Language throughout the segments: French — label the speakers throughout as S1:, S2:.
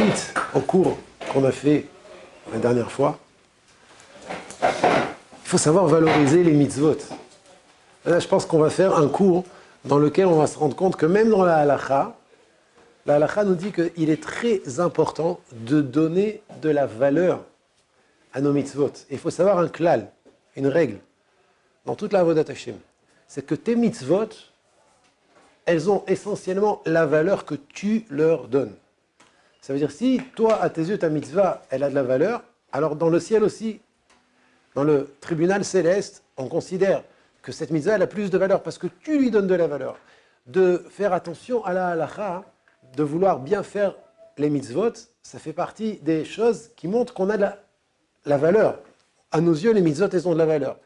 S1: suite au cours qu'on a fait la dernière fois, il faut savoir valoriser les mitzvot. Là, je pense qu'on va faire un cours dans lequel on va se rendre compte que même dans la halakha nous dit qu'il est très important de donner de la valeur à nos mitzvot. Et il faut savoir un klal, une règle, dans toute la avodat Hashem. C'est que tes mitzvot, elles ont essentiellement la valeur que tu leur donnes. Ça veut dire, si toi, à tes yeux, ta mitzvah, elle a de la valeur, alors dans le ciel aussi, dans le tribunal céleste, on considère que cette mitzvah, elle a plus de valeur parce que tu lui donnes de la valeur. De faire attention à la halakha, de vouloir bien faire les mitzvot, ça fait partie des choses qui montrent qu'on a de la valeur. À nos yeux, les mitzvot, elles ont de la valeur.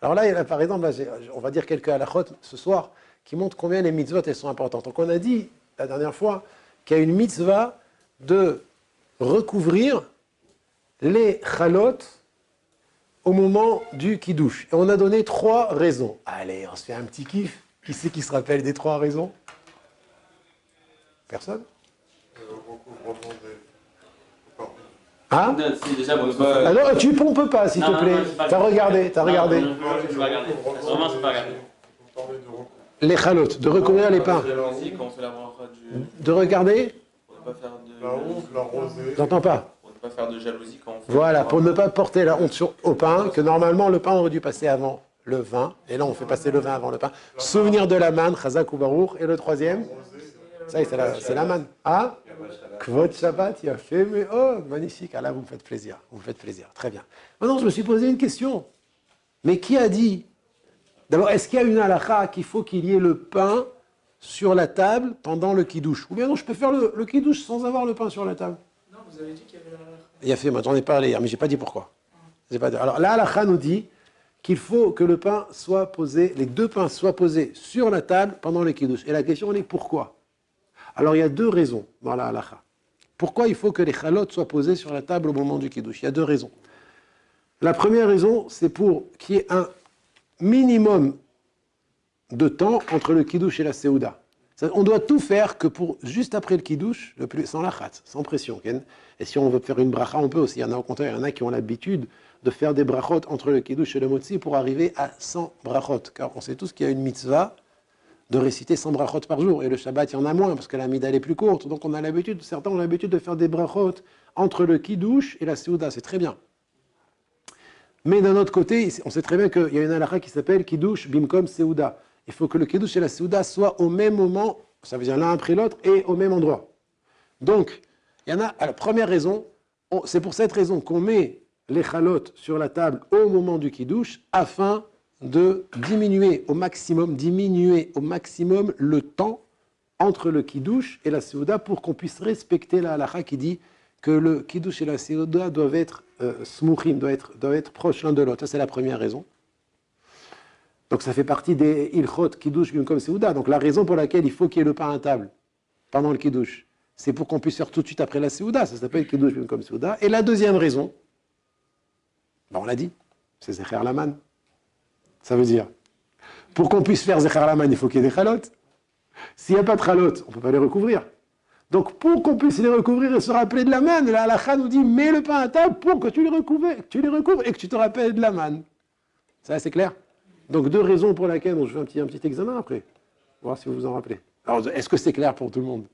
S1: Alors là, par exemple, on va dire quelques halakhot ce soir qui montrent combien les mitzvot, elles sont importantes. Donc on a dit, la dernière fois, qu'il y a une mitzvah de recouvrir les chalot au moment du kiddush. Et on a donné 3 raisons. Allez, on se fait un petit kiff. Qui c'est qui se rappelle des 3 raisons? Personne? Hein? Alors, tu pompes pas, s'il te plaît. T'as regardé.
S2: Je vais regarder. Vraiment, je vais pas regarder.
S1: Les chalotes, de recouvrir les pains. De regarder? J'entends pas.
S2: Pour ne pas faire de jalousie quand on fait.
S1: Voilà, pour ne pas porter la honte au pain, que normalement le pain aurait dû passer avant le vin, et là on fait passer le vin avant le pain. Souvenir de la manne, chazak ou baruch, et le troisième, ça y est, c'est la manne. Ah, kvot Shabbat, il a fait, mais oh, magnifique, ah là vous me faites plaisir, très bien. Maintenant je me suis posé une question, mais qui a dit, d'abord, est-ce qu'il y a une halakha qu'il faut qu'il y ait le pain sur la table pendant le kiddush? Ou bien non, je peux faire le kiddush sans avoir le pain sur la table?
S3: Non, vous avez dit qu'il y avait la halakha.
S1: Il a fait, moi j'en ai parlé hier, mais je n'ai pas dit pourquoi. Alors la halakha nous dit qu'il faut que le pain soit posé, les 2 pains soient posés sur la table pendant le kiddush. Et la question est pourquoi? Alors il y a 2 raisons dans la halakha. Pourquoi il faut que les chalot soient posés sur la table au moment du kiddush? Il y a 2 raisons. La première raison, c'est pour qu'il y ait un minimum de temps entre le kiddush et la séouda. On doit tout faire que pour juste après le kiddush, sans la khatz, sans pression. Et si on veut faire une bracha, on peut aussi. Il y en a au contraire, il y en a qui ont l'habitude de faire des brachot entre le kiddush et le motzi pour arriver à 100 brachot. Car on sait tous qu'il y a une mitzvah de réciter 100 brachot par jour. Et le Shabbat, il y en a moins parce que la mida elle est plus courte. Donc on a l'habitude, certains ont l'habitude de faire des brachot entre le kiddush et la séouda. C'est très bien. Mais d'un autre côté, on sait très bien qu'il y a une halakha qui s'appelle kiddush bimkom séouda. Il faut que le kiddush et la séouda soient au même moment, ça veut dire l'un après l'autre, et au même endroit. Donc, il y en a, alors première raison, c'est pour cette raison qu'on met les chalot sur la table au moment du kiddush, afin de diminuer au maximum le temps entre le kiddush et la séouda pour qu'on puisse respecter la halakha qui dit que le kiddush et la séouda doivent être smuchim, doivent être proches l'un de l'autre. Ça, c'est la première raison. Donc ça fait partie des ilchot kiddush comme séouda. Donc la raison pour laquelle il faut qu'il y ait le pain à table pendant le kiddush, c'est pour qu'on puisse faire tout de suite après la séouda. Ça s'appelle kiddush comme séouda. Et la deuxième raison, on l'a dit, c'est zecher laman. Ça veut dire, pour qu'on puisse faire zecher laman, il faut qu'il y ait des chalot. S'il n'y a pas de chalot, on ne peut pas les recouvrir. Donc pour qu'on puisse les recouvrir et se rappeler de la manne, la halakha nous dit, mets le pain à table pour que tu les recouvres et que tu te rappelles de la manne. Ça, c'est clair? Donc 2 raisons pour lesquelles, je fais un petit examen après, voir si vous vous en rappelez. Alors, est-ce que c'est clair pour tout le monde?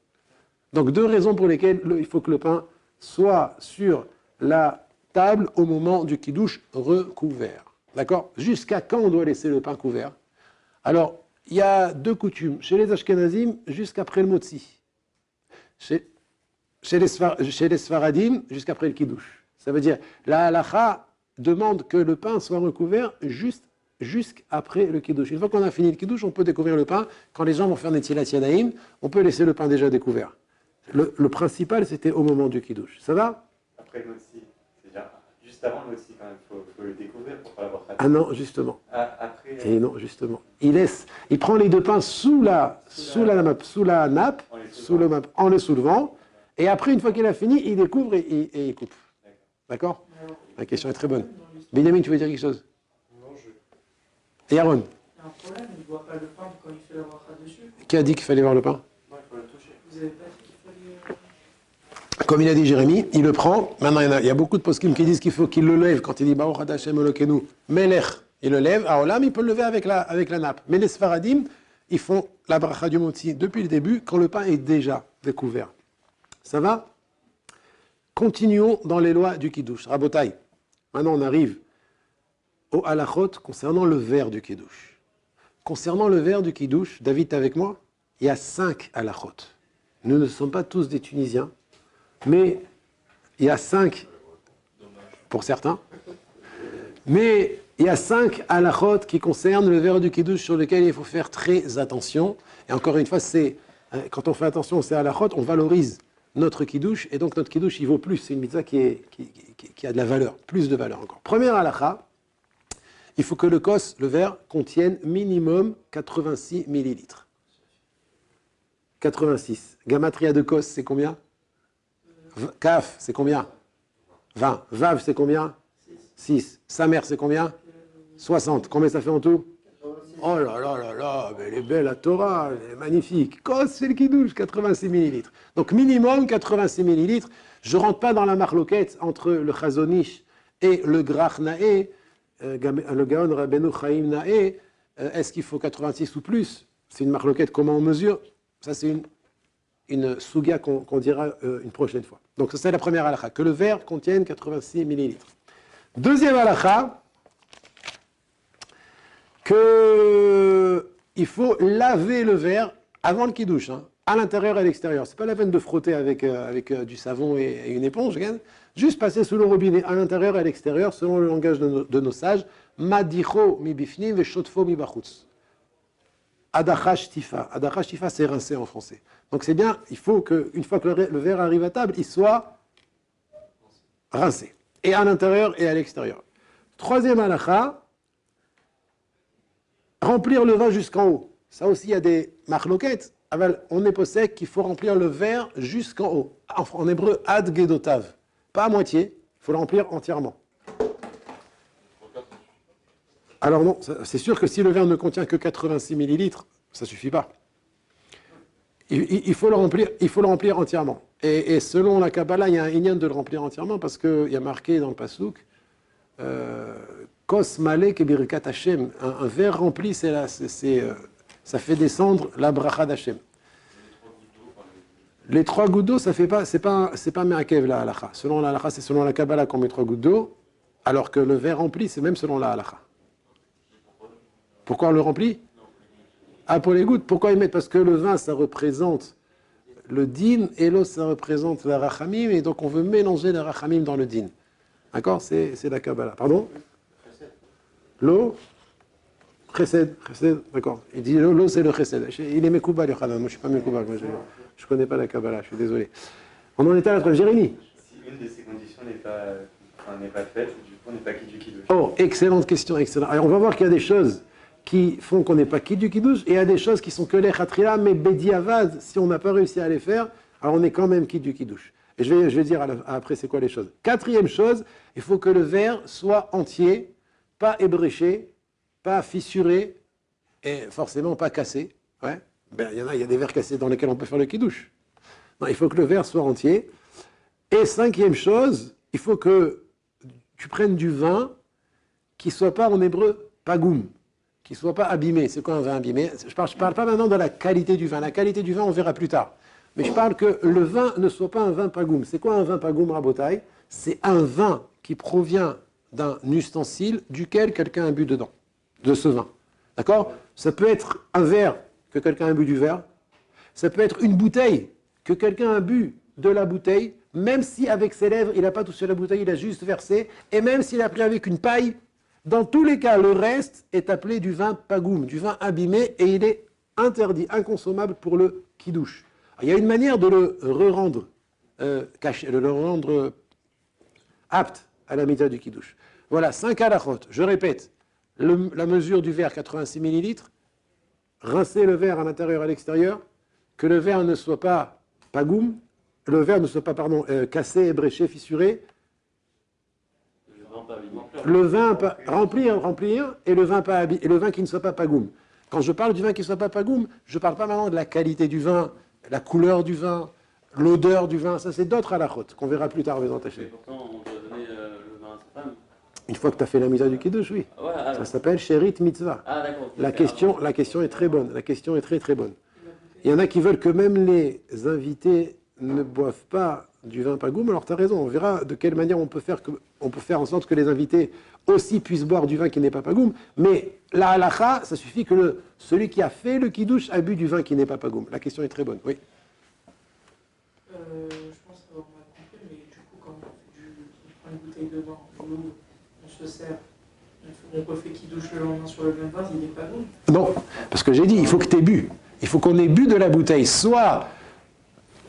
S1: Donc 2 raisons pour lesquelles il faut que le pain soit sur la table au moment du kiddush recouvert. D'accord? Jusqu'à quand on doit laisser le pain couvert? Alors, il y a 2 coutumes. Chez les Ashkenazim, jusqu'après le motzi. Chez les Sfaradim, jusqu'après le kiddush. Ça veut dire, la halakha demande que le pain soit recouvert jusqu'après le kiddush. Une fois qu'on a fini le kiddush, on peut découvrir le pain. Quand les gens vont faire Netilat Yadayim, on peut laisser le pain déjà découvert. Le principal, c'était au moment du kiddush. Ça va?
S4: Après le motzi, c'est-à-dire juste avant le motzi quand même, il faut le découvrir pour pas l'avoir raté.
S1: Ah non, justement.
S4: Après,
S1: Et non, justement. Il prend les 2 pains sous la nappe, en les soulevant, et après, une fois qu'il a fini, il découvre et il coupe. D'accord? La question est très bonne. Benjamin, tu veux dire quelque chose? Et Aaron?
S3: Il y a un problème, il ne voit pas le pain quand il fait la bracha dessus.
S1: Qui a dit qu'il fallait voir le pain?
S4: il faut le toucher.
S3: Vous n'avez pas dit qu'il fallait...
S1: Comme il a dit Jérémie, il le prend. Maintenant, il y a beaucoup de poskim qui disent qu'il faut qu'il le lève quand il dit Baruch Ata Hashem Elokeinu Melech. Il le lève. À Olam, il peut le lever avec la nappe. Mais les Sfaradim, ils font la bracha du moti depuis le début, quand le pain est déjà découvert. Ça va? Continuons dans les lois du Kiddush. Rabotai. Maintenant, on arrive au halachot concernant le verre du Kiddush. Concernant le verre du Kiddush, David, t'es avec moi? Il y a 5 halachot. Nous ne sommes pas tous des Tunisiens, mais il y a 5, pour certains, mais il y a 5 halachot qui concernent le verre du Kiddush sur lequel il faut faire très attention. Et encore une fois, quand on fait attention à ces halachot, on valorise notre Kiddush, et donc notre Kiddush, il vaut plus. C'est une mitzvah qui a de la valeur, plus de valeur encore. Première halacha, il faut que le kos, le verre, contienne minimum 86 millilitres. 86. Gamatria de kos, c'est combien? Kaf, c'est combien? 20. Vav, c'est combien? 6. Samer, c'est combien? 60. Combien ça fait en tout? Oh là là là là, mais elle est belle la Torah, elle est magnifique. Kos, c'est le Kiddush, 86 millilitres. Donc minimum 86 millilitres. Je ne rentre pas dans la marloquette entre le Chazonish et le Grach Naé, le Gaon Rabbeinu Chaim Naé. Est-ce qu'il faut 86 ou plus? C'est une marloquette, comment on mesure? Ça, c'est une souga qu'on dira une prochaine fois. Donc, ça, c'est la première halakha, que le verre contienne 86 millilitres. Deuxième halakha, qu'il faut laver le verre avant le kiddush, hein, à l'intérieur et à l'extérieur. Ce n'est pas la peine de frotter avec du savon et une éponge, juste passer sous le robinet à l'intérieur et à l'extérieur, selon le langage de nos sages. Madicho mi bifnim ve shotfo mi bachutz. Adachash tifa. Adachash tifa, c'est rincer en français. Donc c'est bien, il faut qu'une fois que le verre arrive à table, il soit rincé. Et à l'intérieur et à l'extérieur. Troisième halakha, remplir le vin jusqu'en haut. Ça aussi, il y a des marloquettes. On est possède qu'il faut remplir le verre jusqu'en haut. En hébreu, ad gedotav. Pas à moitié, il faut le remplir entièrement. Alors non, c'est sûr que si le verre ne contient que 86 millilitres, ça ne suffit pas. Il faut le remplir entièrement. Et selon la Kabbalah, il y a un inyan de le remplir entièrement parce qu'il y a marqué dans le Passouk Kos malek et birkat Hashem. Un verre rempli, ça fait descendre la bracha d'Hashem. Les 3 gouttes d'eau, c'est pas me'akev la halacha. Selon la halacha, c'est selon la Kabbalah qu'on met 3 gouttes d'eau, alors que le verre rempli, c'est même selon la halacha. Pourquoi on le remplit? Ah, pour les gouttes. Pourquoi ils mettent? Parce que le vin, ça représente le din, et l'eau, ça représente la rachamim, et donc on veut mélanger la rachamim dans le din. D'accord? C'est la Kabbalah. Pardon? L'eau? Chesed. D'accord. Il dit l'eau, c'est le chesed. Il est Mekouba, le Khanan. Moi, je ne suis pas Mekouba. Je ne connais pas la Kabbalah, je suis désolé. On en était à la Jérémie.
S4: Si une de ces conditions n'est pas faite, du coup, on n'est pas quitte du kiddush.
S1: Oh, excellente question, excellent. Alors, on va voir qu'il y a des choses qui font qu'on n'est pas quitte du kiddush, et il y a des choses qui sont que les khatrila, mais bediavad, si on n'a pas réussi à les faire, alors on est quand même quitte du kiddush. Et je vais dire après c'est quoi les choses. 4e chose, il faut que le verre soit entier, pas ébréché, pas fissuré, et forcément pas cassé. Ouais. Ben, il y a des verres cassés dans lesquels on peut faire le kiddush. Non, il faut que le verre soit entier. Et 5e chose, il faut que tu prennes du vin qui ne soit pas en hébreu pagoum, qui ne soit pas abîmé. C'est quoi un vin abîmé? Je parle pas maintenant de la qualité du vin. La qualité du vin, on verra plus tard. Mais je parle que le vin ne soit pas un vin pagoum. C'est quoi un vin pagoum, Rabotai? C'est un vin qui provient d'un ustensile duquel quelqu'un a bu dedans, de ce vin. D'accord? Ça peut être un verre que quelqu'un a bu du verre. Ça peut être une bouteille que quelqu'un a bu de la bouteille, même si avec ses lèvres, il n'a pas touché la bouteille, il a juste versé. Et même s'il a pris avec une paille, dans tous les cas, le reste est appelé du vin pagoum, du vin abîmé, et il est interdit, inconsommable pour le kiddush. Il y a une manière de le rendre caché, de le rendre apte à la mitzvah du kiddush. Voilà, 5 halachot. Je répète, la mesure du verre, 86 millilitres, rincer le verre à l'intérieur et à l'extérieur, que le verre ne soit pas pagoum, le verre ne soit pas, cassé, ébréché, fissuré, le vin remplir, et le vin qui ne soit pas pagoum. Quand je parle du vin qui ne soit pas pagoum, je ne parle pas maintenant de la qualité du vin, la couleur du vin, l'odeur du vin, ça c'est d'autres halachot qu'on verra plus tard, Bézant
S2: Mais
S1: Hachem.
S2: pourtant, on doit donner le vin à sa femme.
S1: Une fois que tu as fait la mitzvah du kiddush, oui.
S2: Ah, ouais, ah,
S1: Ça s'appelle sherit mitzvah.
S2: ah, d'accord. ok.
S1: La question est très bonne. La question est très très bonne. Il y en a qui veulent que même les invités ne boivent pas du vin pagoum. Alors tu as raison, on verra de quelle manière on peut faire en sorte que les invités aussi puissent boire du vin qui n'est pas pagoum. Mais la halacha, ça suffit que celui qui a fait le kiddush a bu du vin qui n'est pas pagoum. La question est très bonne, oui.
S3: Je pense avoir mal compris, mais du coup, quand on prend une bouteille de vin, on l'ouvre, on se sert, on refait qui douche le lendemain sur le même vase, il n'est pas bon.
S1: Non, parce que j'ai dit, il faut que tu aies bu. Il faut qu'on ait bu de la bouteille, soit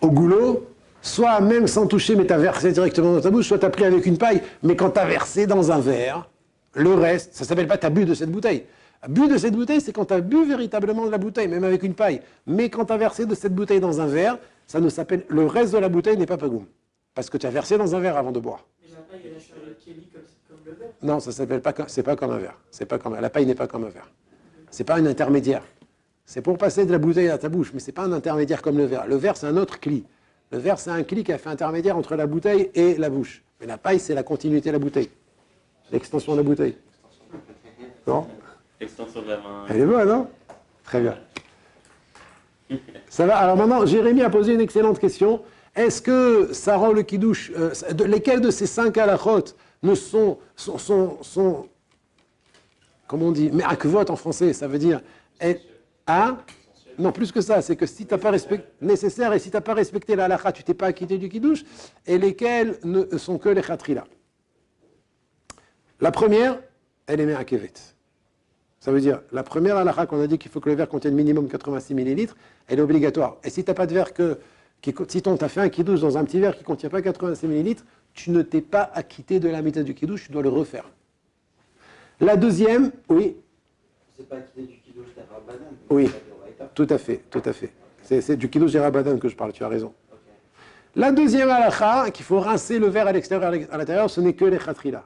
S1: au goulot, soit même sans toucher, mais tu as versé directement dans ta bouche, soit tu as pris avec une paille, mais quand tu as versé dans un verre, le reste, ça ne s'appelle pas tu as bu de cette bouteille. Bu de cette bouteille, c'est quand tu as bu véritablement de la bouteille, même avec une paille. Mais quand tu as versé de cette bouteille dans un verre, ça ne s'appelle. Le reste de la bouteille n'est pas pagoum. Parce que tu as versé dans un verre avant de boire.
S3: Mais la paille, elle a servi de Kelly comme le verre.
S1: Non, ça s'appelle pas. C'est pas comme un verre. C'est pas comme. La paille n'est pas comme un verre. C'est pas un intermédiaire. C'est pour passer de la bouteille à ta bouche, mais c'est pas un intermédiaire comme le verre. Le verre, c'est un autre cli. Le verre, c'est un cli qui a fait intermédiaire entre la bouteille et la bouche. Mais la paille, c'est la continuité de la bouteille. L'extension de la bouteille. Non ?
S2: Extension de la main.
S1: Elle est bonne, non ? Très bien. Ça va. Alors maintenant, Jérémie a posé une excellente question. Est-ce que ça rend le kiddush, lesquels de ces 5 halachot ne sont comment on dit, mais akvot en français, ça veut dire, non, plus que ça, c'est que si tu n'as pas respecté, nécessaire, et si tu n'as pas respecté la halacha, tu t'es pas acquitté du kiddush, et lesquels ne sont que les chatrila. La première, elle est me'akevet. Ça veut dire, la première halakha qu'on a dit qu'il faut que le verre contienne minimum 86 millilitres, elle est obligatoire. Et si tu n'as pas de verre si tu as fait un kiddush dans un petit verre qui ne contient pas 86 millilitres, tu ne t'es pas acquitté de la mitzvah du kiddush, tu dois le refaire. La deuxième, oui.
S5: C'est pas acquitté du kiddush d'Arabanan.
S1: Oui, tout à fait, tout à fait. C'est du kiddush d'Arabanan que je parle, tu as raison.
S5: Okay.
S1: La deuxième halakha, qu'il faut rincer le verre à l'extérieur et à l'intérieur, ce n'est que les chatrila.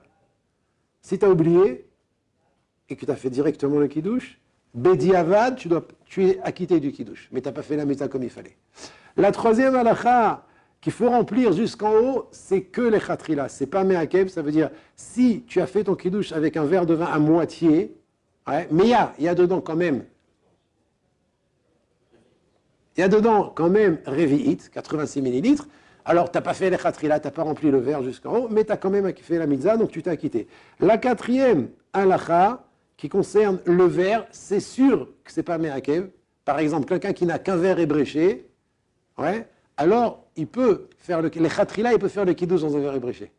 S1: Si tu as oublié, et que tu as fait directement le kiddush, Bediavad, tu es acquitté du kiddush, mais tu n'as pas fait la mitzvah comme il fallait. La troisième halakha qu'il faut remplir jusqu'en haut, c'est que les chatrila. C'est pas me'akev, ça veut dire si tu as fait ton kiddush avec un verre de vin à moitié, ouais, mais il y a dedans quand même. Il y a dedans quand même revi'it, 86 millilitres. Alors, tu n'as pas fait les chatrila, tu n'as pas rempli le verre jusqu'en haut, mais tu as quand même fait la mitzvah, donc tu t'es acquitté. La quatrième halakha, qui concerne le verre, c'est sûr que ce n'est pas me'akev. Par exemple, quelqu'un qui n'a qu'un verre ébréché, ouais, alors il peut faire les chatrila, il peut faire le kiddush dans un verre ébréché.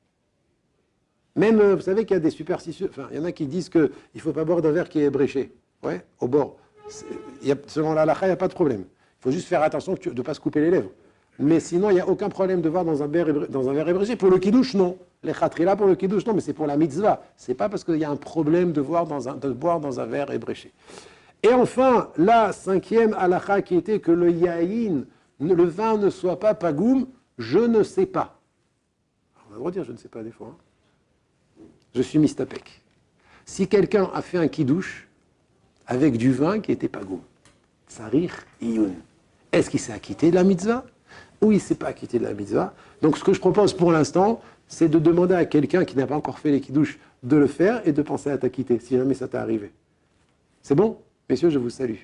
S1: Même, vous savez qu'il y a des superstitieux, enfin, il y en a qui disent qu'il ne faut pas boire d'un verre qui est ébréché, ouais, au bord. Selon la halakha, il n'y a pas de problème. Il faut juste faire attention de ne pas se couper les lèvres. Mais sinon, il n'y a aucun problème de boire dans un verre ébréché. Pour le kiddush, non. Les chatrila pour le kiddush, non, mais c'est pour la mitzvah. Ce n'est pas parce qu'il y a un problème de boire dans un verre ébréché. Et enfin, la cinquième halakha qui était que le yaïn, le vin ne soit pas pagoum, je ne sais pas. Alors, on va le redire, je ne sais pas des fois. Hein. Je suis mistapek. Si quelqu'un a fait un kiddush avec du vin qui était pagoum, tsarich iyun, est-ce qu'il s'est acquitté de la mitzvah ou il ne s'est pas acquitté de la mitzvah? Donc ce que je propose pour l'instant, c'est de demander à quelqu'un qui n'a pas encore fait les kiddush de le faire et de penser à t'acquitter, si jamais ça t'est arrivé. C'est bon? Messieurs, je vous salue.